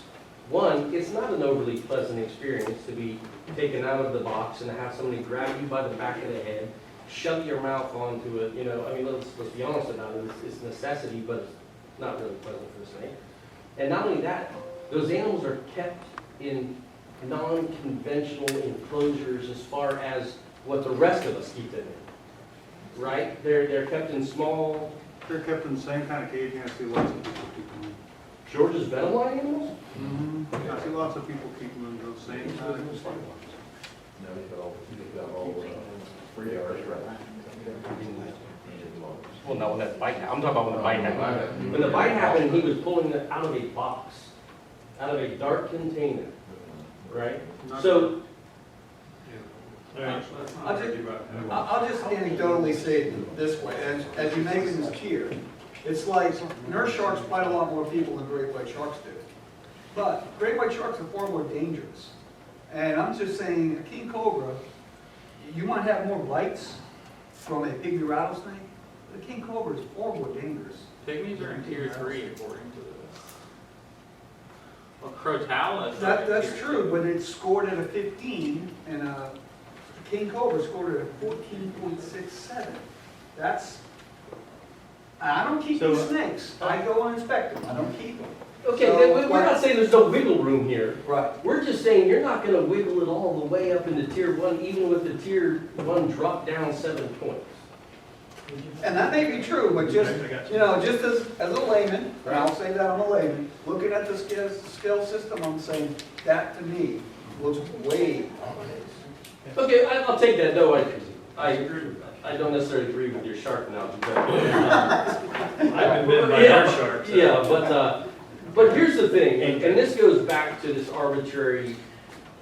one, it's not an overly pleasant experience to be taken out of the box and to have somebody grab you by the back of the head, shove your mouth onto it, you know, I mean, let's be honest about it, it's a necessity, but it's not really pleasant for the snake. And not only that, those animals are kept in non-conventional enclosures as far as what the rest of us keep them in, right? They're kept in small... They're kept in the same kind of caging I see lots of people keep them in. George's venom line animals? Mm-hmm. I see lots of people keep them in those same kind of... No, you've got all 3 hours right. Well, no, when that bite happened. I'm talking about when the bite happened. When the bite happened, he was pulling it out of a box, out of a dark container, right? So, I'll just anecdotally say it this way, as you're making this tier, it's like nurse sharks bite a lot more people than great white sharks do. But great white sharks are far more dangerous. And I'm just saying, a king cobra, you might have more bites from a pygmy rattlesnake, but a king cobra is far more dangerous. Pygmies are in tier 3 according to this. Well, Crotalus. That's true, but it's scored at a 15, and a king cobra scored at a 14.67. That's, I don't keep these snakes. I go and inspect them. I don't keep them. okay, So, we're not saying there's no wiggle room here. Right. We're just saying you're not going to wiggle it all the way up into tier 1, even with the tier 1 drop down 7 points. And that may be true, but just, you know, just as a layman, and I'll say that I'm a layman, looking at the scale system, I'm saying, that to me looks way off. Okay, I'll take that, though, I don't necessarily agree with your shark analogy, but. I've been bitten by our shark. So. Yeah, but here's the thing, and this goes back to this arbitrary,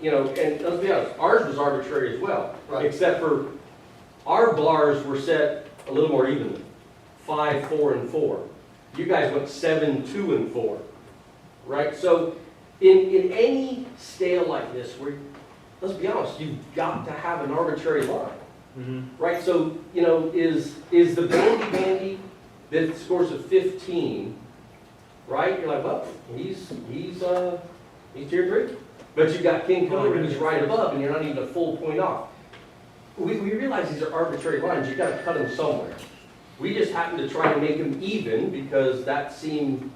you know, and let's be honest, ours was arbitrary as well. Right. Except for our bars were set a little more evenly, 5, 4, and 4. You guys went 7, 2, and 4, right? So in any scale like this, where, let's be honest, you've got to have an arbitrary line. Mm-hmm. Right, so, you know, is the bandy that scores a 15, right? You're like, well, he's tier 3. But you got King Cobra who's right above, and you're not even a full point off. We realize these are arbitrary lines, you've got to cut them somewhere. We just happen to try to make them even because that seemed,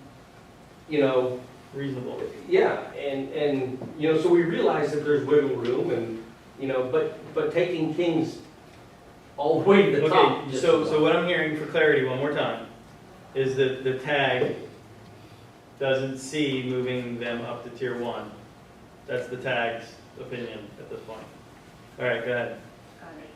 you know, reasonable. Yeah, and you know, so we realize that there's wiggle room, and you know, but taking Kings all the way to the top. Okay, so what I'm hearing for clarity one more time is that the tag doesn't see moving them up to tier 1. That's the tag's opinion at this point. All right, go ahead.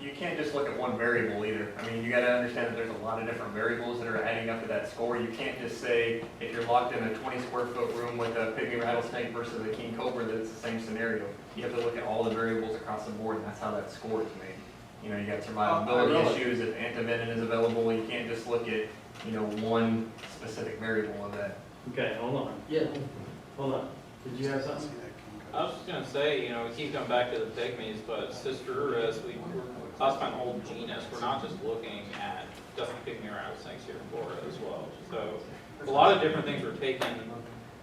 You can't just look at one variable either. I mean, you gotta understand that there's a lot of different variables that are adding up to that score. You can't just say, if you're locked in a 20 square foot room with a pygmy rattlesnake versus a king cobra, that it's the same scenario. You have to look at all the variables across the board, and that's how that score is made. You know, you got survivability issues, if antivenin is available, you can't just look at, you know, one specific variable of that. Okay, hold on. Yeah. Hold on. Did you have something? I was just gonna say, you know, we keep coming back to the pygmies, but Sister, as we're classifying the whole genus, we're not just looking at just the pygmy rattlesnakes here in Florida as well. So a lot of different things we're taking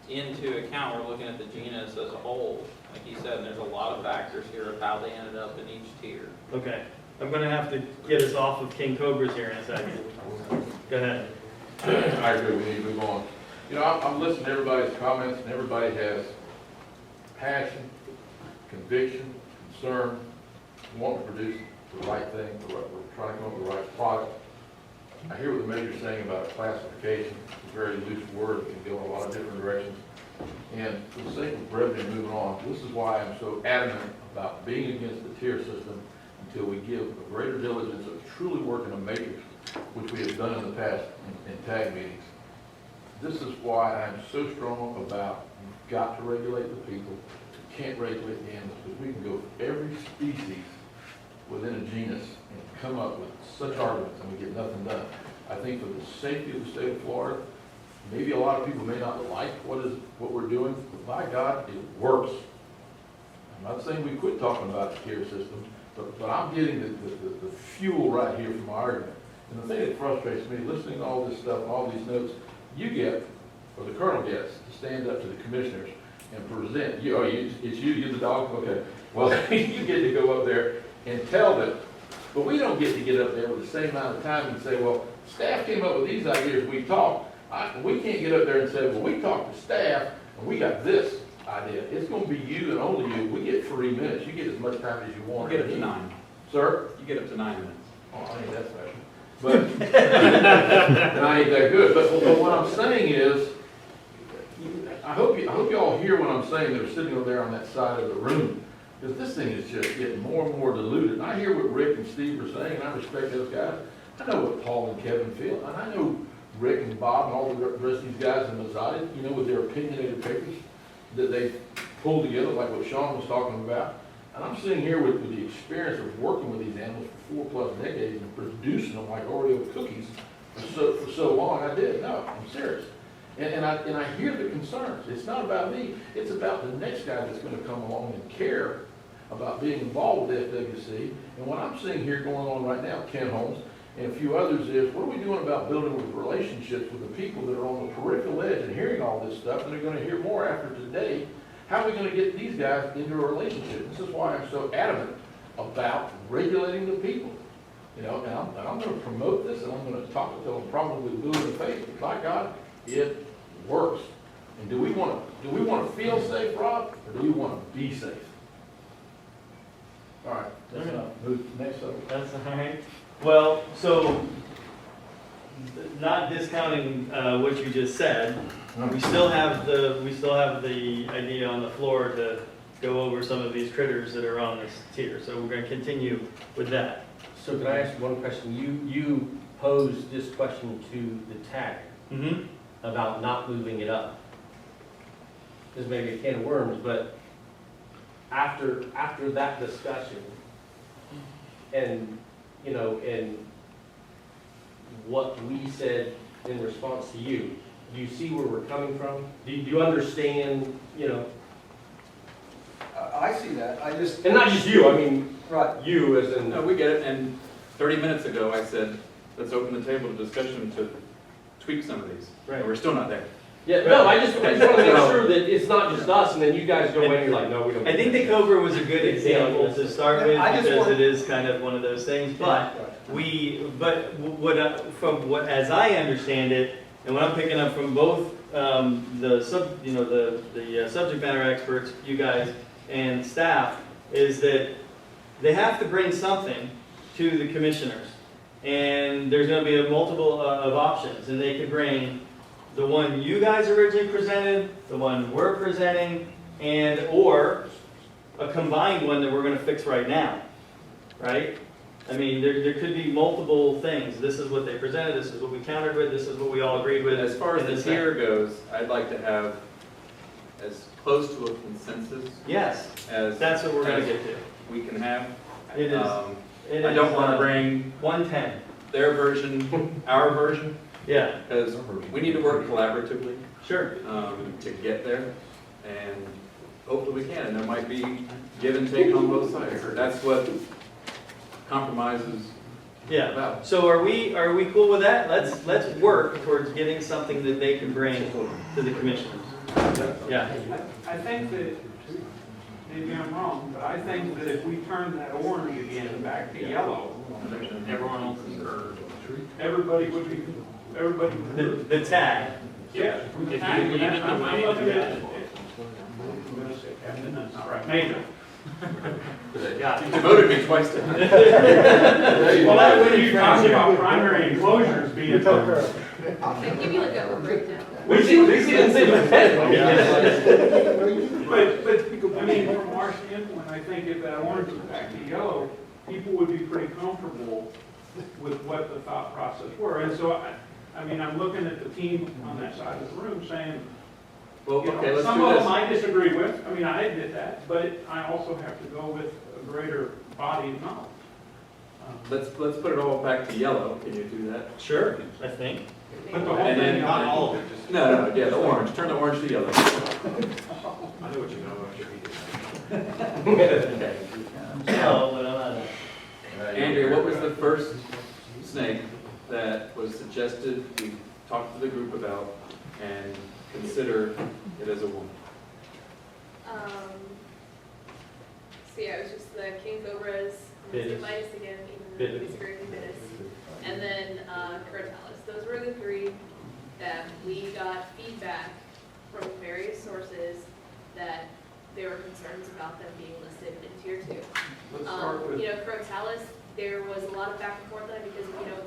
into account. We're looking at the genus as a whole. Like you said, there's a lot of factors here of how they ended up in each tier. Okay. I'm going to have to get us off of king cobras here in a second. Go ahead. I agree, we need to move on. You know, I'm listening to everybody's comments, and everybody has passion, conviction, concern, wanting to produce the right thing, we're trying to come up with the right product. I hear what the mayor's saying about classification. It's a very loose word, it can go in a lot of different directions. And for the sake of brevity and moving on, this is why I'm so adamant about being against the tier system until we give a greater diligence of truly working a matrix, which we have done in the past in tag meetings. This is why I'm so strong about you've got to regulate the people, you can't regulate the animals, because we can go for every species within a genus and come up with such arguments and we get nothing done. I think for the safety of the state of Florida, maybe a lot of people may not like what we're doing, but by God, it works. I'm not saying we quit talking about the tier system, but I'm getting the fuel right here from my argument. And the thing that frustrates me, listening to all this stuff, all these notes, you get, or the colonel gets, to stand up to the commissioners and present. It's you, you're the dog? Okay. Well, you get to go up there and tell them. But we don't get to get up there with the same amount of time and say, well, staff came up with these ideas, we talked. We can't get up there and say, well, we talked to staff, and we got this idea. It's going to be you and only you. We get 3 minutes. You get as much time as you want. You get up to 9. Sir? You get up to 9 minutes. Oh, I ain't that special. But, and I ain't that good. But what I'm saying is, I hope you all hear what I'm saying that are sitting over there on that side of the room. Because this thing is just getting more and more diluted. And I hear what Rick and Steve are saying, and I respect those guys. I know what Paul and Kevin feel, and I know Rick and Bob and all the rest of these guys in Mazzotti, you know, with their opinionated papers that they pulled together, like what Sean was talking about. And I'm sitting here with the experience of working with these animals for 4+ decades and producing them like Oreo cookies for so long. I did. No, I'm serious. And I hear the concerns. It's not about me. It's about the next guy that's going to come along and care about being involved with FWC. And what I'm seeing here going on right now, Ken Holmes and a few others, is what are we doing about building with relationships with the people that are on the peripheral edge and hearing all this stuff, and they're going to hear more after today. How are we going to get these guys into a relationship? This is why I'm so adamant about regulating the people. You know, and I'm going to promote this, and I'm going to talk until I'm probably blue in the face. But by God, it works. And do we want to feel safe, Rob, or do we want to be safe? All right, that's enough. Move to the next subject. That's all right. Well, so not discounting what you just said, we still have the idea on the floor to go over some of these critters that are on this tier. So we're going to continue with that. So can I ask one question? You posed this question to the TAG Mm-hmm. about not moving it up. This may be a can of worms, but after that discussion, and, you know, and what we said in response to you, do you see where we're coming from? Do you understand, you know, I see that, I just. and not just you, I mean, Right. you as in. No, we get it, and 30 minutes ago, I said, let's open the table to discussion to tweak some of these. Right. And we're still not there. Yeah, no, I just want to make sure that it's not just us, and then you guys go in and you're like, no, we don't. I think the Cobra was a good example to start with I just because want- it is kind of one of those things. But as I understand it, and what I'm picking up from both the subject matter experts, you guys, and staff, is that they have to bring something to the commissioners, and there's going to be a multiple of options, and they could bring the one you guys originally presented, the one we're presenting, and or a combined one that we're going to fix right now, right? I mean, there could be multiple things. This is what they presented, this is what we countered with, this is what we all agreed with. As far as in the this tier goes, I'd like to have as close to a consensus Yes, as that's what we're going to get to. we can have. It is. I don't want to bring 110. their version, our version, Yeah, because we need to work collaboratively sure. to get there, and hopefully we can. And there might be give and take on both sides. That's what compromise is Yeah. about. So are we cool with that? Let's work towards getting something that they can bring to the commissioners. Yeah. I think that, maybe I'm wrong, but I think that if we turn that orange again back to yellow, Everyone else is heard. everybody would be, The tag. yeah. If you leave it the way it is. That's not right. Major. Yeah. You demoted me twice tonight. Well, that's when you talk about primary enclosures being. They give you like a breakdown. We didn't say that. But, I mean, from our standpoint, I think if that orange was back to yellow, people would be pretty comfortable with what the thought process were. And so, I mean, I'm looking at the team on that side of the room saying, Well, you know, okay, let's some do of them this. I disagree with, I mean, I admit that, but I also have to go with a greater body of knowledge. Let's put it all back to yellow. Can you do that? Sure, I think. Put the whole And then thing not on. all of it. Just no, yeah, the orange. Turn the orange to yellow. I know what you know about your meeting. No, but I'm not. Andrea, what was the first snake that was suggested we talk to the group about and consider it as a woman? So yeah, it was just the king cobras, Bitis. Midas again, even though we Bitis. disagree with Bitis. And then Reptiles. Those were the three that we got feedback from various sources that there were concerns about them being listed in tier 2. Let's start with, You know, Crotalus, there was a lot of back and forth on it because, you know,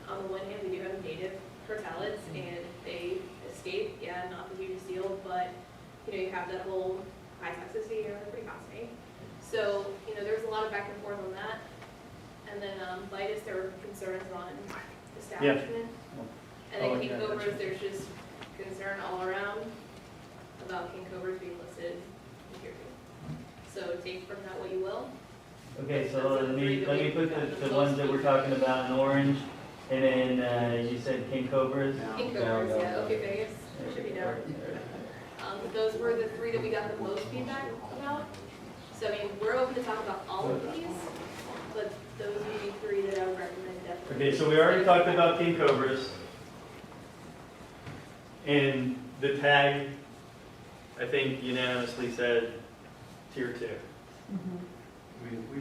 on the one hand, we do have native Crotalids and they escape, yeah, not the hugest deal, but, you know, you have that whole high toxicity, they're pretty fascinating. So, you know, there was a lot of back and forth on that. And then Vitus, there were concerns on establishment. And then king cobras, there's just concern all around about king cobras being listed in tier 2. So take from that what you will. Okay, so let me put the ones that we're talking about in orange, and then you said king cobras. King cobras, yeah, okay, Vegas, should be down. Those were the three that we got the most feedback about. So, I mean, we're open to talk about all of these, but those would be three that I would recommend definitely. Okay, so we already talked about king cobras. And the tag, I think unanimously said tier 2.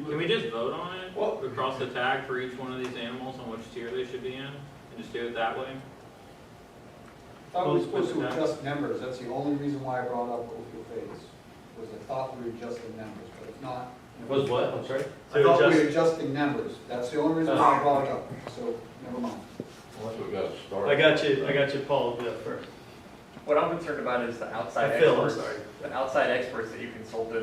Can we just vote on it? Across the tag for each one of these animals on which tier they should be in? And just do it that way? I thought we were supposed to adjust numbers, that's the only reason why I brought up opioids, was I thought we were adjusting numbers, but if not. Was what? I'm sorry? I thought we were adjusting numbers, that's the only reason why I brought it up, so never mind. Once we got started. I got you, Paul, yeah, first. What I'm concerned about is the outside Phil, I'm experts, sorry. the outside experts that you consulted